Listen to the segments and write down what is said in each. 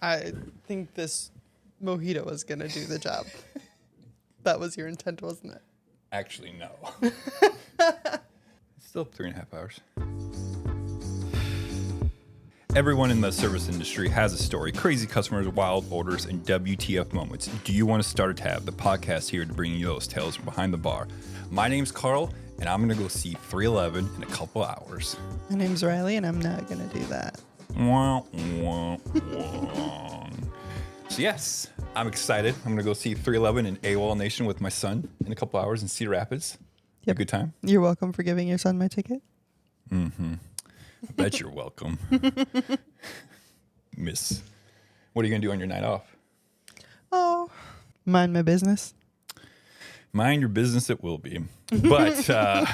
I think this mojito is going to do the job. That was your intent, wasn't it? Actually, no. Still 3.5 hours. Everyone in the service industry has a story. Crazy customers, wild orders, and WTF moments. Do you want to start a tab? The podcast here to bring you those tales from behind the bar. My name's Carl, and I'm going to go see 311 in a couple hours. My name's Riley, and I'm not going to do that. Wah, wah, wah. So yes, I'm excited. I'm going to go see 311 in AWOL Nation with my son in a couple hours in Cedar Rapids. Yep. A good time. You're welcome for giving your son my ticket. Mm-hmm. I bet you're welcome. Miss. What are you going to do on your night off? Oh, mind my business. Mind your business it will be. But, no.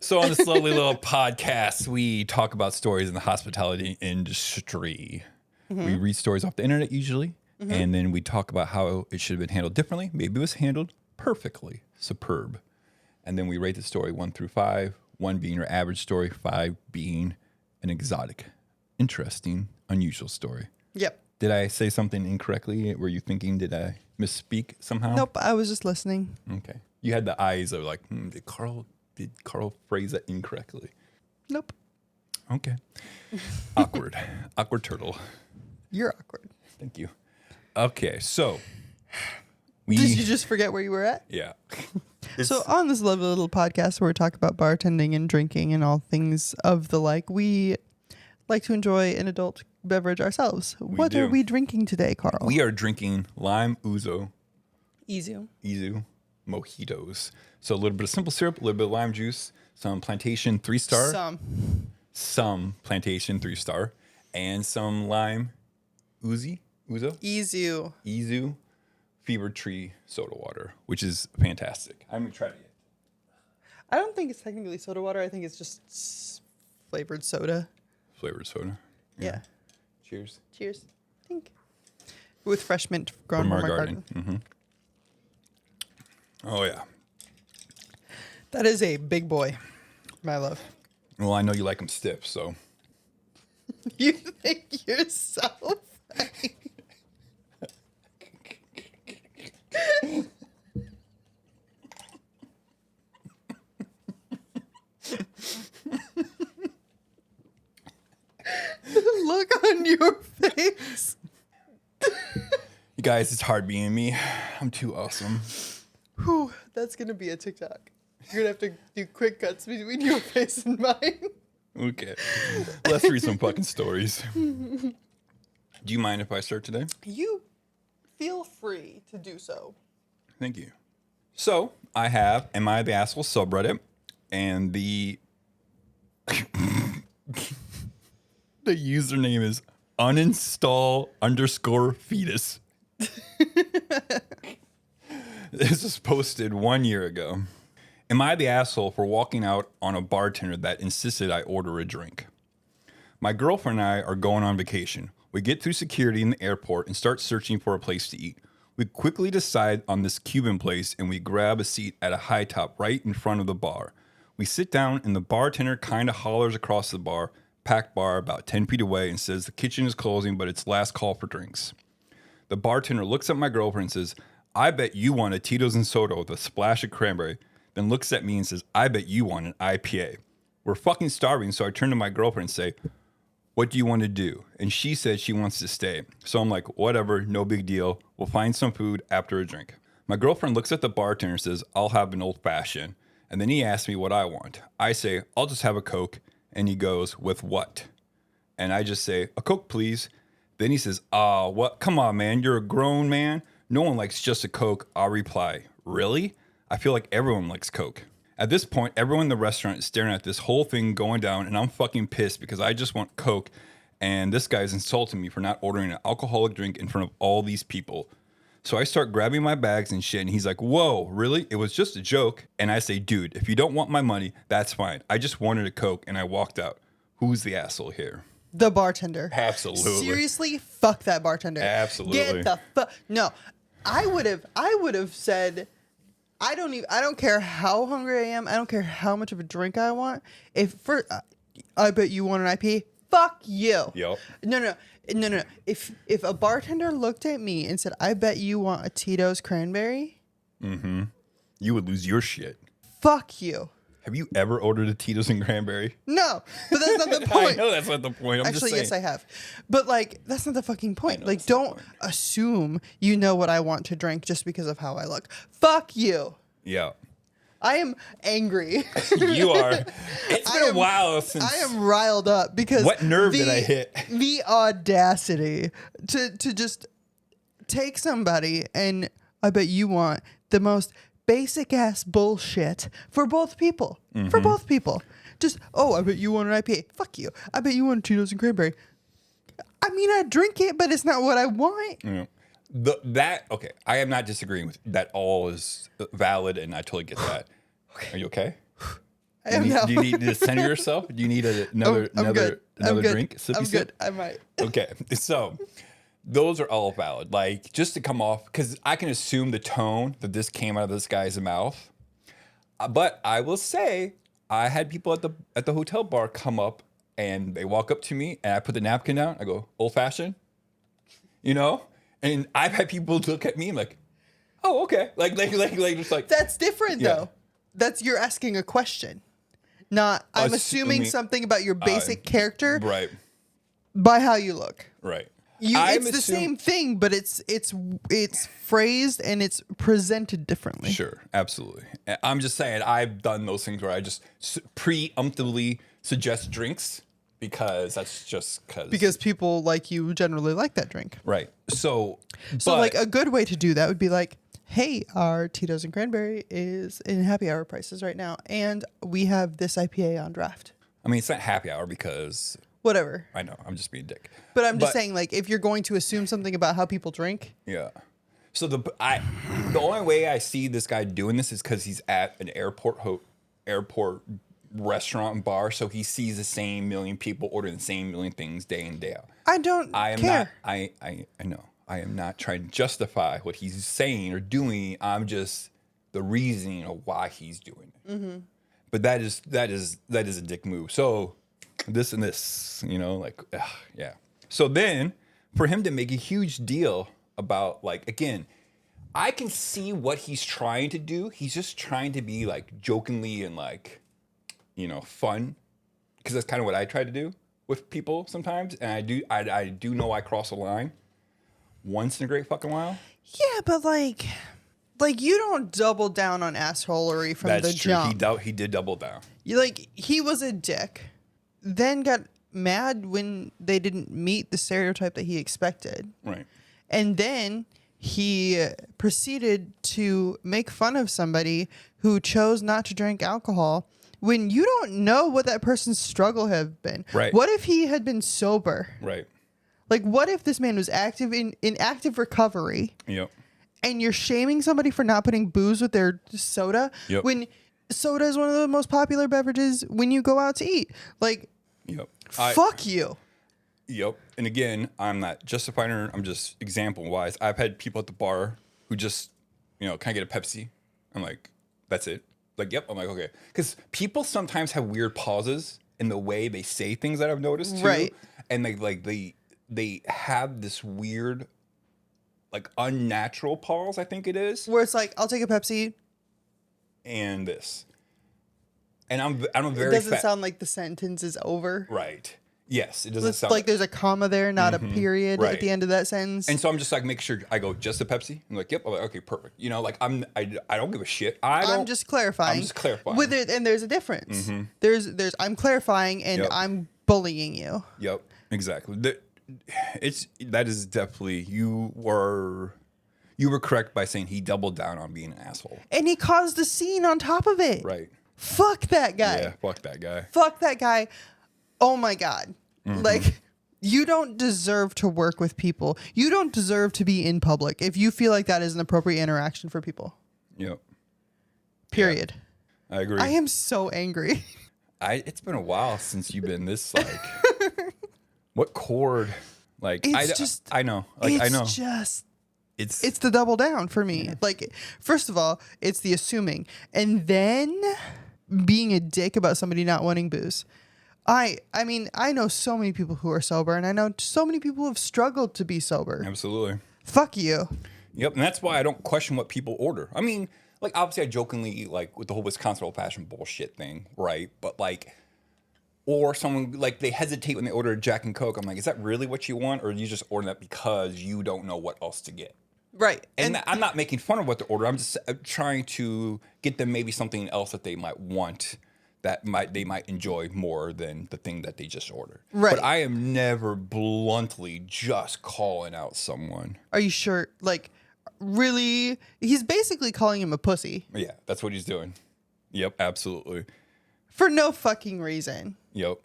So on this lovely little podcast, we talk about stories in the hospitality industry. Mm-hmm. We read stories off the internet usually, and then we talk about how it should have been handled differently. Maybe it was handled perfectly. Superb. And then we rate the story 1 through 5, 1 being your average story, 5 being an exotic, interesting, unusual story. Yep. Did I say something incorrectly? Were you thinking, did I misspeak somehow? Nope, I was just listening. Okay. You had the eyes of like, did Carl phrase that incorrectly? Nope. Okay. Awkward. Awkward turtle. You're awkward. Thank you. Okay, so. Did you just forget where you were at? Yeah. So on this lovely little podcast where we talk about bartending and drinking and all things of the like, we like to enjoy an adult beverage ourselves. What are we drinking today, Carl? We are drinking lime Izu mojitos. So a little bit of simple syrup, a little bit of lime juice, some plantation 3-star. Some plantation 3-star, and some lime Izu Fever Tree soda water, which is fantastic. I haven't tried it yet. I don't think it's technically soda water. I think it's just flavored soda. Flavored soda? Yeah. Cheers. Cheers. Think. With fresh mint grown from our garden. Mm-hmm. Oh, yeah. That is a big boy, my love. Well, I know you like them stiff, so. You think you're so funny. Look on your face. You guys, it's hard being me. I'm too awesome. Whew, that's going to be a TikTok. You're going to have to do quick cuts between your face and mine. Okay. Let's read some fucking stories. Do you mind if I start today? You feel free to do so. Thank you. So, I have Am I the Asshole subreddit, and the username is uninstall_fetus. This was posted 1 year ago. Am I the asshole for walking out on a bartender that insisted I order a drink? My girlfriend and I are going on vacation. We get through security in the airport and start searching for a place to eat. We quickly decide on this Cuban place and we grab a seat at a high top right in front of the bar. We sit down and the bartender kind of hollers across the bar, packed bar about 10 feet away, and says the kitchen is closing but it's last call for drinks. The bartender looks at my girlfriend and says, I bet you want a Tito's and soda with a splash of cranberry. Then looks at me and says, I bet you want an IPA. We're fucking starving, so I turn to my girlfriend and say, what do you want to do? And she said she wants to stay. So I'm like, whatever, no big deal. We'll find some food after a drink. My girlfriend looks at the bartender and says, I'll have an old fashioned. And then he asks me what I want. I say, I'll just have a Coke. And he goes, with what? And I just say, a Coke, please. Then he says, what? Come on, man. You're a grown man. No one likes just a Coke. I'll reply, really? I feel like everyone likes Coke. At this point, everyone in the restaurant is staring at this whole thing going down, and I'm fucking pissed because I just want Coke, and this guy's insulting me for not ordering an alcoholic drink in front of all these people. So I start grabbing my bags and shit, and he's like, whoa, really? It was just a joke. And I say, dude, if you don't want my money, that's fine. I just wanted a Coke, and I walked out. Who's the asshole here? The bartender. Absolutely. Seriously, fuck that bartender. Absolutely. Get the fuck. No, I would have said, I don't care how hungry I am. I don't care how much of a drink I want. I bet you want an IPA. fuck you. Yep. No. If a bartender looked at me and said, I bet you want a Tito's cranberry. You would lose your shit. Fuck you. Have you ever ordered a Tito's and cranberry? No, but that's not the point. I know that's not the point. I'm Actually, just saying. yes, I have. But, like, that's not the fucking point. Like, that's the don't assume you know what I want to drink just because of how I look. Fuck you. Yeah. I am angry. You are. It's been a while since. I am riled up because What nerve did I hit? The audacity to just take somebody and I bet you want the most basic ass bullshit for both people. For both people. Just, I bet you want an IPA. Fuck you. I bet you want Cheetos and cranberry. I mean, I drink it, but it's not what I want. Yeah. Okay. I am not disagreeing with that. All is valid, and I totally get that. Are you okay? Do you need to center yourself? Do you need another drink? I'm good. I might. Okay. So those are all valid. Like, just to come off, because I can assume the tone that this came out of this guy's mouth. But I will say, I had people at the hotel bar come up and they walk up to me and I put the napkin down. I go, old fashioned, And I've had people look at me like, oh, okay, like just like. That's different though. That's you're asking a question, not I'm assuming something about your basic character, right? By how you look, right? It's the same thing, but it's phrased and it's presented differently. Sure, absolutely. I'm just saying I've done those things where I just preemptively suggest drinks because that's just because people like you generally like that drink, right? So like a good way to do that would be like, hey, our Tito's and cranberry is in happy hour prices right now, and we have this IPA on draft. I mean, it's not happy hour because. Whatever. I know. I'm just being a dick. But I'm just saying, like, if you're going to assume something about how people drink. Yeah. So the only way I see this guy doing this is because he's at an airport restaurant and bar, so he sees the same million people ordering the same million things day in, day out. I am care. I know. I am not trying to justify what he's saying or doing. I'm just the reasoning of why he's doing it. Mm-hmm. But that is a dick move. So. This and this, yeah. So then, for him to make a huge deal about, like, again, I can see what he's trying to do. He's just trying to be, like, jokingly and, like, fun. Because that's kind of what I try to do with people sometimes. And I do know I cross a line once in a great fucking while. Yeah, but, like you don't double down on assholery from the jump. That's true. He did double down. He was a dick. Then got mad when they didn't meet the stereotype that he expected. Right. And then he proceeded to make fun of somebody who chose not to drink alcohol when you don't know what that person's struggle have been. Right. What if he had been sober? Right. Like, what if this man was active in active recovery? Yep. And you're shaming somebody for not putting booze with their soda? Yep. When soda is one of the most popular beverages when you go out to eat. Like, yep. Fuck you. Yep. And again, I'm not justifying her. I'm just example wise. I've had people at the bar who just, can I get a Pepsi? I'm like, that's it. Like, yep. I'm like, okay. Because people sometimes have weird pauses in the way they say things that I've noticed too. Right. And they have this weird, like, unnatural pause, I think it is. Where it's like, I'll take a Pepsi. And this. And I'm very. It doesn't sound like the sentence is over. Right. Yes, it doesn't sound like there's a comma there, not a period at the end of that sentence. And so I'm just like, make sure I go just a Pepsi. I'm like, yep. I'm like, okay, perfect. I don't give a shit. I'm just clarifying. With it, and there's a difference. Mm-hmm. There's I'm clarifying and I'm bullying you. Yep. Exactly. That is definitely you were correct by saying he doubled down on being an asshole. And he caused a scene on top of it. Right. Fuck that guy. Yeah, fuck that guy. Fuck that guy. Oh my God. Mm-hmm. Like, you don't deserve to work with people. You don't deserve to be in public if you feel like that is an appropriate interaction for people. Yep. Period. Yeah, I agree. I am so angry. It's been a while since you've been this, like, what chord? Like, I know. Like, I know. It's the double down for me. Yeah. Like, first of all, it's the assuming. And then being a dick about somebody not wanting booze. I mean, I know so many people who are sober, and I know so many people who have struggled to be sober. Absolutely. Fuck you. Yep, and that's why I don't question what people order. I mean, like, obviously I jokingly eat, like, with the whole Wisconsin old-fashioned bullshit thing, right? But, like, or someone, like, they hesitate when they order a Jack and Coke. I'm like, is that really what you want? Or you just order that because you don't know what else to get? Right. And I'm not making fun of what to order. I'm just trying to get them maybe something else that they might want that they might enjoy more than the thing that they just ordered. Right. But I am never bluntly just calling out someone. Are you sure? Like, really? He's basically calling him a pussy. Yeah, that's what he's doing. Yep, absolutely. For no fucking reason. Yep.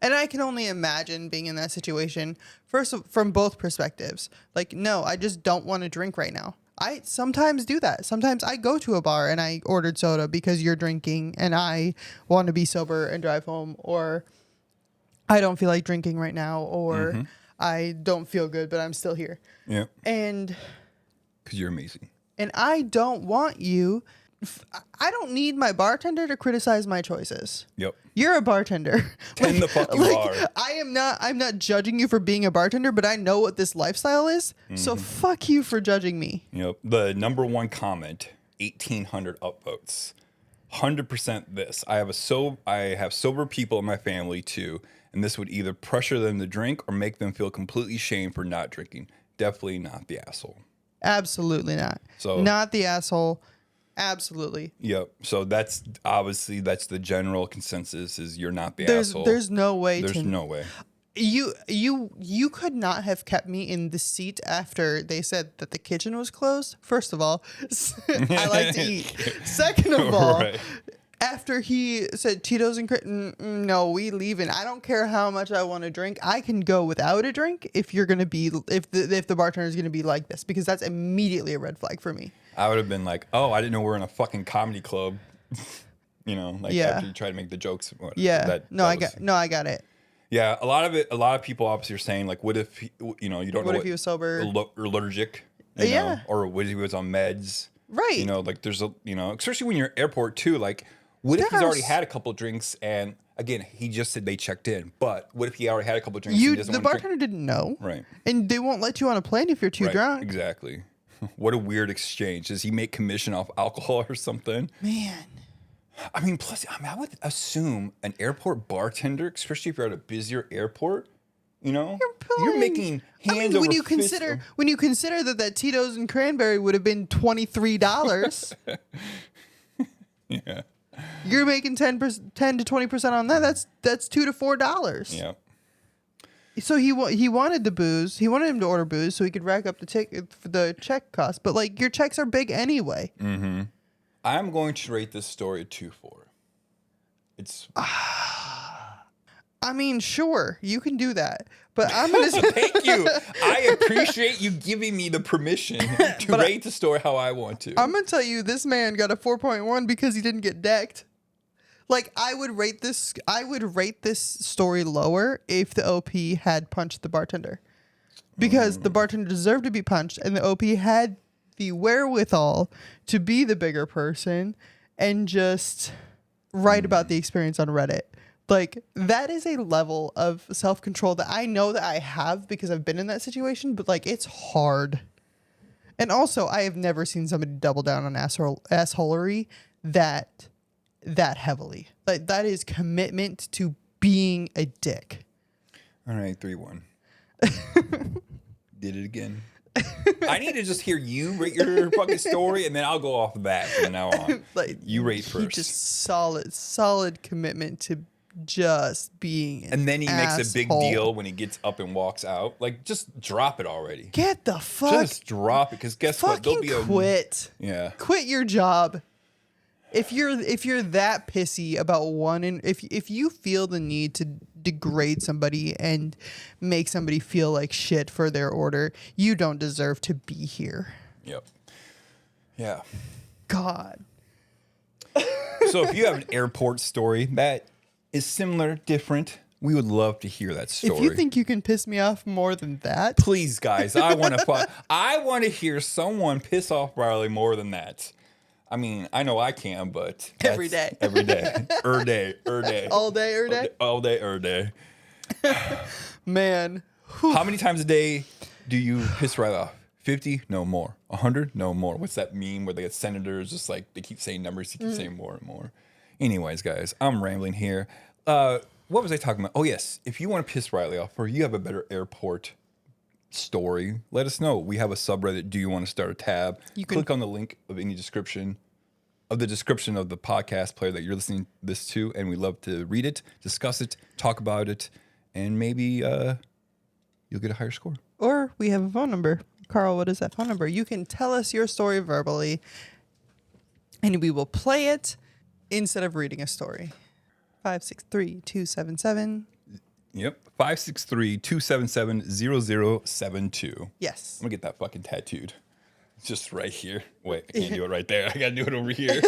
And I can only imagine being in that situation, first from both perspectives. Like, no, I just don't want to drink right now. I sometimes do that. Sometimes I go to a bar and I ordered soda because you're drinking and I want to be sober and drive home, or I don't feel like drinking right now, or I don't feel good, but I'm still here. Yeah. And Because you're amazing. And I don't want you. I don't need my bartender to criticize my choices. Yep. You're a bartender. Tend the fucking bar. I'm not judging you for being a bartender, but I know what this lifestyle is. So fuck you for judging me. Yep. The number one comment, 1,800 upvotes. 100% this. I have sober people in my family too, and this would either pressure them to drink or make them feel completely shamed for not drinking. Definitely not the asshole. Absolutely not. So not the asshole. Absolutely. Yep. So that's the general consensus is you're not the asshole. There's no way. There's no way. You could not have kept me in the seat after they said that the kitchen was closed. First of all, I like to eat. Second of all, Right. After he said Tito's and no, we leaving. I don't care how much I want to drink. I can go without a drink if you're gonna be if the bartender is gonna be like this, because that's immediately a red flag for me. I would have been like, oh, I didn't know we're in a fucking comedy club. After you try to make the jokes. Yeah. I got it. Yeah, a lot of people obviously are saying, like, what if, you don't know what if he was sober? Allergic, Yeah. or what if he was on meds? Right. Like there's especially when you're at airport too, like, what if he's already had a couple drinks and, again, he just said they checked in, but what if he already had a couple drinks and he doesn't The want to bartender didn't know. Right. And they won't let you on a plane if you're too drunk. Exactly. What a weird exchange. Does he make commission off alcohol or something? Man. I mean, I would assume an airport bartender, especially if you're at a busier airport, you're making hands over when you fist. when you consider that Tito's and cranberry would have been $23. Yeah. You're making 10 to 20% on that. That's $2 to $4. Yeah. So he wanted the booze. He wanted him to order booze so he could rack up the check cost. But like, your checks are big anyway. Mm-hmm. I'm going to rate this story a 2-4. It's. I mean, sure, you can do that, but I'm gonna Thank you. I appreciate you giving me the permission to rate the story how I want to. I'm gonna tell you, this man got a 4.1 because he didn't get decked. Like, I would rate this story lower if the OP had punched the bartender, because the bartender deserved to be punched, and the OP had the wherewithal to be the bigger person and just write about the experience on Reddit. Like, that is a level of self-control that I know that I have because I've been in that situation, but like, it's hard. And also, I have never seen somebody double down on assholery that heavily. Like, that is commitment to being a dick. All right, 3-1. Did it again. I need to just hear you rate your fucking story, and then I'll go off of that from now on. Like, you rate first. Just solid commitment to just being and then he asshole. makes a big deal when he gets up and walks out. Like, just drop it already. Get the fuck. Just drop it, because guess what? There'll be quit. Yeah. Quit your job. If you're that pissy about if you feel the need to degrade somebody and make somebody feel like shit for their order, you don't deserve to be here. Yep. Yeah. God. So if you have an airport story that is similar, different, we would love to hear that story. If you think you can piss me off more than that, please, guys, I want to hear someone piss off Riley more than that. I mean, I know I can, but Every day. Every day. Day. All day, day? All day, day. Man. How many times a day do you piss right off? 50? No more. 100? No more. What's that meme where they get senators just like they keep saying numbers, they keep saying more and more. Anyways, guys, I'm rambling here. What was I talking about? Oh, yes. If you want to piss Riley off or you have a better airport story, let us know. We have a subreddit. Do you want to start a tab? You can click on the link of any description of the podcast player that you're listening this to, and we love to read it, discuss it, talk about it, and maybe you'll get a higher score. Or we have a phone number. Carl, what is that phone number? You can tell us your story verbally, and we will play it instead of reading a story. 563-277. Yep. 563-277-0072. Yes. I'm going to get that fucking tattooed. It's just right here. Wait, I can't do it right there. I got to do it over here.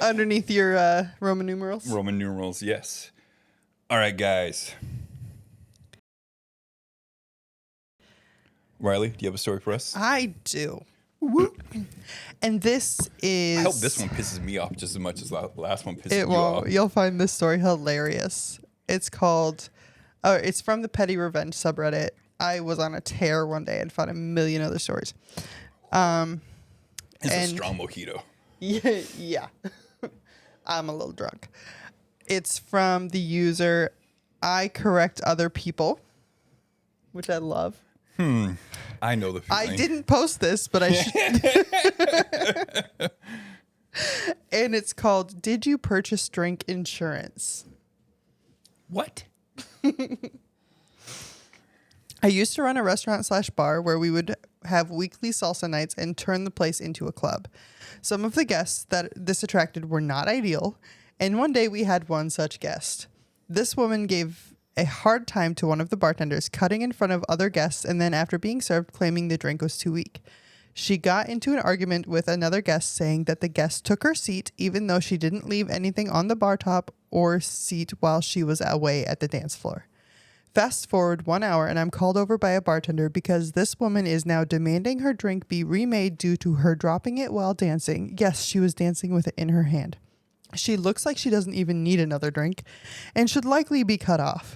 Underneath your Roman numerals? Roman numerals, yes. All right, guys. Riley, do you have a story for us? I do. And this is... I hope this one pisses me off just as much as the last one pisses you off. You'll find this story hilarious. It's called... it's from the Petty Revenge subreddit. I was on a tear one day and found a million other stories. It's a strong mojito. Yeah. I'm a little drunk. It's from the user I Correct Other People, which I love. I know the feeling. I didn't post this, but I should. And it's called, Did You Purchase Drink Insurance? What? I used to run a restaurant/bar where we would have weekly salsa nights and turn the place into a club. Some of the guests that this attracted were not ideal, and one day we had one such guest. This woman gave a hard time to one of the bartenders, cutting in front of other guests, and then after being served, claiming the drink was too weak. She got into an argument with another guest, saying that the guest took her seat, even though she didn't leave anything on the bar top or seat while she was away at the dance floor. Fast forward 1 hour, and I'm called over by a bartender because this woman is now demanding her drink be remade due to her dropping it while dancing. Yes, she was dancing with it in her hand. She looks like she doesn't even need another drink and should likely be cut off.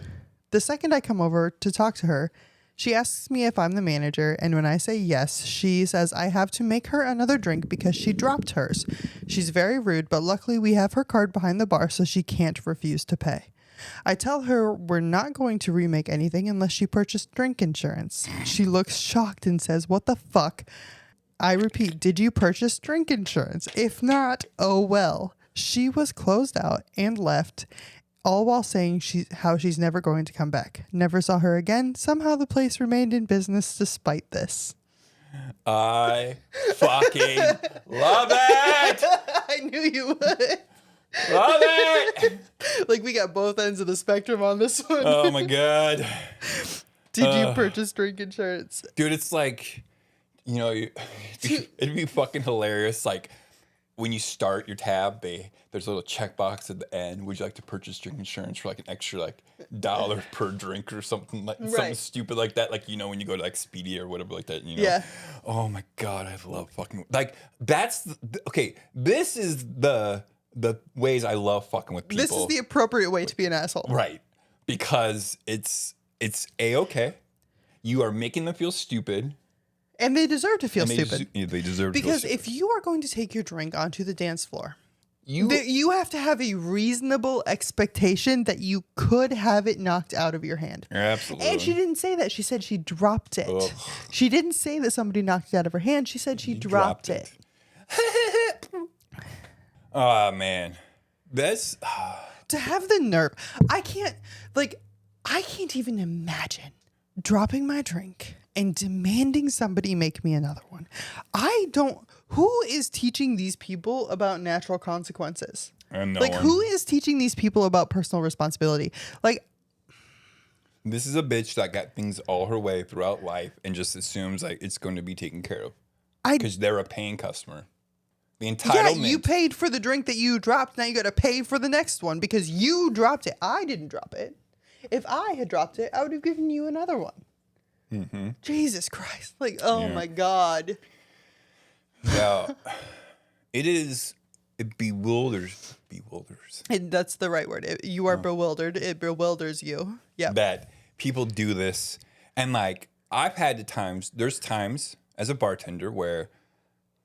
The second I come over to talk to her, she asks me if I'm the manager, and when I say yes, she says I have to make her another drink because she dropped hers. She's very rude, but luckily we have her card behind the bar, so she can't refuse to pay. I tell her we're not going to remake anything unless she purchased drink insurance. She looks shocked and says, "What the fuck?" I repeat, "Did you purchase drink insurance? If not, oh well." She was closed out and left, all while saying how she's never going to come back. Never saw her again. Somehow the place remained in business despite this. I fucking love it. I knew you would. Love it. Like, we got both ends of the spectrum on this one. Oh my God. Did you purchase drink insurance? Dude, it's like, you know, it'd be fucking hilarious. Like, when you start your tab, there's a little checkbox at the end. Would you like to purchase drink insurance for like an extra like $1 per drink or something something stupid like that? Like, you know, when you go to like Expedia or whatever like that, you know? Yeah. Oh my God, I love fucking like that's okay. This is the ways I love fucking with people. This is the appropriate way to be an asshole. Right. Because it's A-okay. You are making them feel stupid. And they deserve to feel stupid. They deserve to feel because stupid. if you are going to take your drink onto the dance floor, you have to have a reasonable expectation that you could have it knocked out of your hand. Absolutely. And she didn't say that. She said she dropped it. Ugh. She didn't say that somebody knocked it out of her hand. She said she dropped it. Oh, man. That's... To have the nerve. I can't even imagine dropping my drink and demanding somebody make me another one. Who is teaching these people about natural consequences? Who is teaching these people about personal responsibility? Like, this is a bitch that got things all her way throughout life and just assumes like it's going to be taken care of because they're a paying customer. The entitlement. Yeah, you paid for the drink that you dropped. Now you got to pay for the next one because you dropped it. I didn't drop it. If I had dropped it, I would have given you another one. Jesus Christ. Like, oh my God. Yeah. It bewilders. That's the right word. You are bewildered. It bewilders you. Yeah. That people do this. And like, there's times as a bartender where,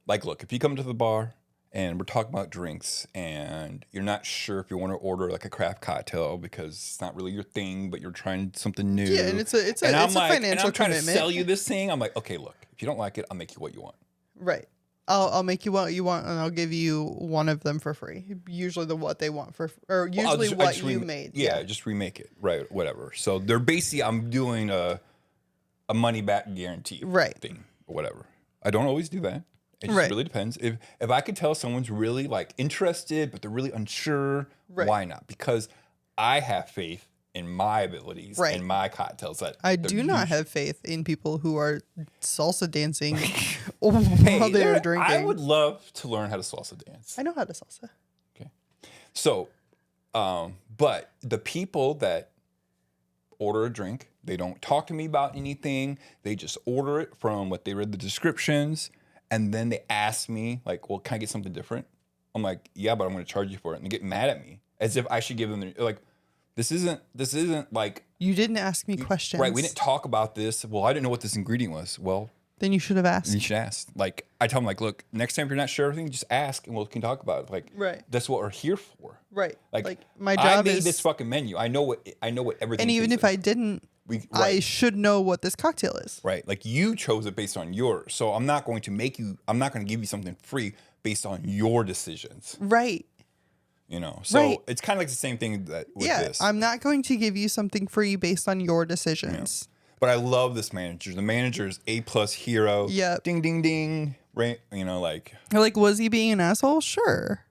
like, look, if you come to the bar and we're talking about drinks and you're not sure if you want to order like a craft cocktail because it's not really your thing, but you're trying something new. Yeah, and it's a financial and I'm trying commitment. to sell you this thing. I'm like, okay, look, if you don't like it, I'll make you what you want. Right. I'll make you what you want, and I'll give you one of them for free. Usually what they want or usually what you made. Yeah, just remake it. Right, whatever. So they're basically, I'm doing a money back guarantee thing or whatever. I don't always do that. It just really depends. If I could tell someone's really like interested, but they're really unsure, why not? Because I have faith in my abilities and my cocktails. That I do not have faith in people who are salsa dancing while they're drinking. I would love to learn how to salsa dance. I know how to salsa. Okay. So, but the people that order a drink, they don't talk to me about anything. They just order it from what they read the descriptions. And then they ask me, like, well, can I get something different? I'm like, yeah, but I'm going to charge you for it. And they get mad at me as if I should give them like, this isn't like. You didn't ask me questions. Right. We didn't talk about this. Well, I didn't know what this ingredient was. Well, then you should have asked. You should ask. Like, I tell them, like, look, next time if you're not sure everything, just ask and we can talk about it. Like, that's what we're here for. Right. Like my job I made this fucking menu. I know what everything. And even if I didn't, I should know what this cocktail is. Right. Like, you chose it based on yours. So I'm not going to give you something free based on your decisions. Right. You know, so it's kind of like the same thing with this. I'm not going to give you something free based on your decisions. Yeah. But I love this manager. The manager is A+ hero. Yeah. Ding, ding, ding. Right. You know, like. Was he being an asshole? Sure.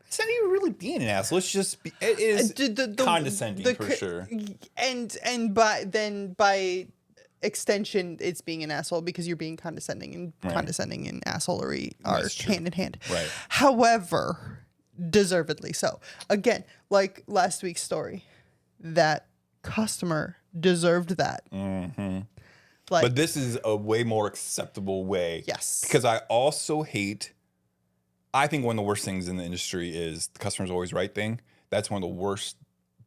It's not even really being an asshole. It's just it is condescending for sure. And by extension, it's being an asshole because you're being condescending, and condescending and assholery are hand in hand. Right. However, deservedly so. Again, like last week's story, that customer deserved that. Mm-hmm. But this is a way more acceptable way. Yes. Because I also hate. I think one of the worst things in the industry is the customer's always right thing. That's one of the worst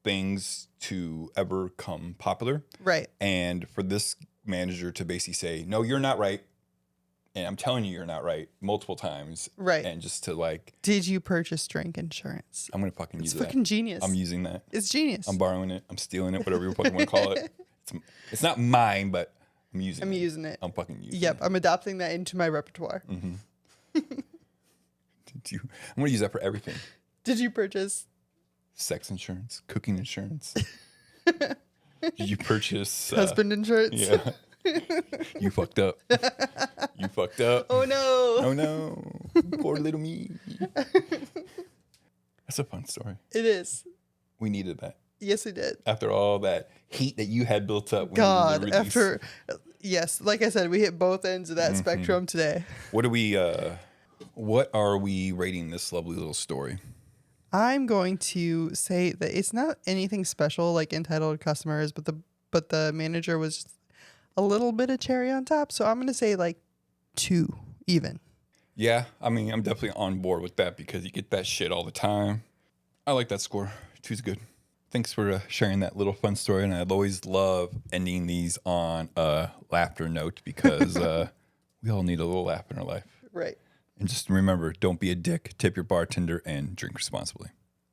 things to ever come popular. Right. And for this manager to basically say, no, you're not right. And I'm telling you you're not right multiple times. Right. And just to like. Did you purchase drink insurance? I'm going to fucking use that. It's fucking genius. I'm using that. It's genius. I'm borrowing it. I'm stealing it, whatever you fucking want to call it. It's not mine, but I'm using it. I'm using it. I'm fucking using it. Yep. I'm adopting that into my repertoire. Mm-hmm. I'm going to use that for everything. Did you purchase sex insurance, cooking insurance? Did you purchase husband insurance? Yeah. You fucked up. You fucked up. Oh no. Oh no. Poor little me. That's a fun story. It is. We needed that. Yes, we did. After all that heat that you had built up. Yes, like I said, we hit both ends of that spectrum today. What are we rating this lovely little story? I'm going to say that it's not anything special like entitled customers, but the manager was just a little bit of cherry on top. So I'm going to say like 2 even. Yeah, I mean, I'm definitely on board with that because you get that shit all the time. I like that score. 2's good. Thanks for sharing that little fun story. And I'd always love ending these on a laughter note because we all need a little laugh in our life. Right. And just remember, don't be a dick, tip your bartender, and drink responsibly.